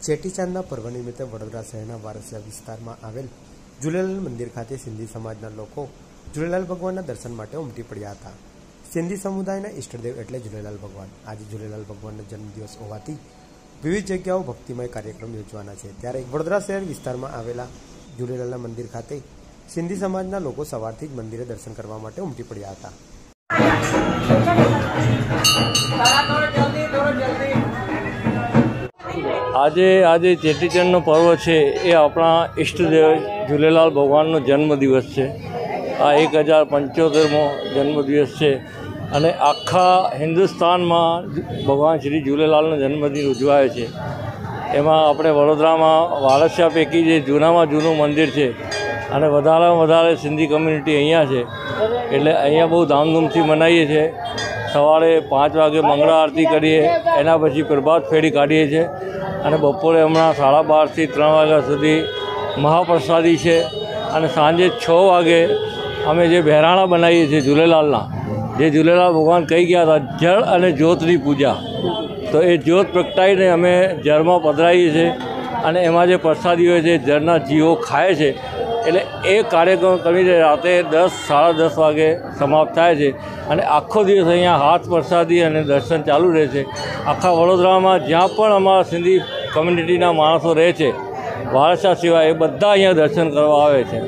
ચેટીચાંદના પર્વ નિમિત્તે વડોદરા શહેરના વારસિયા વિસ્તારમાં આવેલ ઝૂલેલાલ મંદિર ખાતે સિંધી સમાજના લોકો ઝૂલેલાલ ભગવાનના દર્શન માટે ઉમટી પડ્યા હતા। સિંધી સમુદાયના ઇષ્ટદેવ એટલે ઝૂલેલાલ ભગવાન। આજે ઝૂલેલાલ ભગવાનનો જન્મદિવસ હોવાથી વિવિધ જગ્યાઓ ભક્તિમય કાર્યક્રમ યોજવાના છે। ત્યારે વડોદરા શહેર વિસ્તારમાં આવેલા ઝૂલેલાલના મંદિર ખાતે સિંધી સમાજના લોકો સવારથી જ મંદિરે દર્શન કરવા માટે ઉમટી પડ્યા હતા। આજે ચેટીચંडનો પર્વ છે એ આપણા ઈષ્ટદેવ ઝૂલેલાલ ભગવાનનો જન્મદિવસ છે। આ 1075મો જન્મદિવસ છે અને આખા હિન્દુસ્તાનમાં ભગવાન શ્રી ઝૂલેલાલનો જન્મદિન ઉજવાય છે। એમાં આપણે વડોદરામાં વારસિયા પૈકી જે જૂનામાં જૂનું મંદિર છે અને વધારેમાં વધારે સિંધી કમ્યુનિટી અહીંયા છે, એટલે અહીંયા બહુ ધામધૂમથી મનાવીએ છીએ। સવારે 5 વાગે મંગળા આરતી કરીએ, એના પછી પ્રભાત ફેરી કાઢીએ છીએ અને બપોરે હમણાં 12:30થી 3 વાગ્યા સુધી મહાપ્રસાદી છે અને સાંજે 6 વાગે અમે જે બહેરાણા બનાવીએ છીએ ઝૂલેલાલના, જે ઝૂલેલાલ ભગવાન કહી ગયા હતા જળ અને જ્યોતની પૂજા, તો એ જ્યોત પ્રગટાવીને અમે જળમાં પધરાવીએ છીએ અને એમાં જે પ્રસાદી હોય છે જળના જીવો ખાય છે। એટલે એ કાર્યક્રમ કરીને રાતે 10-10:30 વાગે સમાપ્ત થાય છે અને આખો દિવસ અહીંયા હાથ પ્રસાદી અને દર્શન ચાલુ રહે છે। આખા વડોદરામાં જ્યાં પણ અમારા સિંધી કમ્યુનિટીના માણસો રહે છે વારસા સિવાય, એ બધા અહીંયા દર્શન કરવા આવે છે।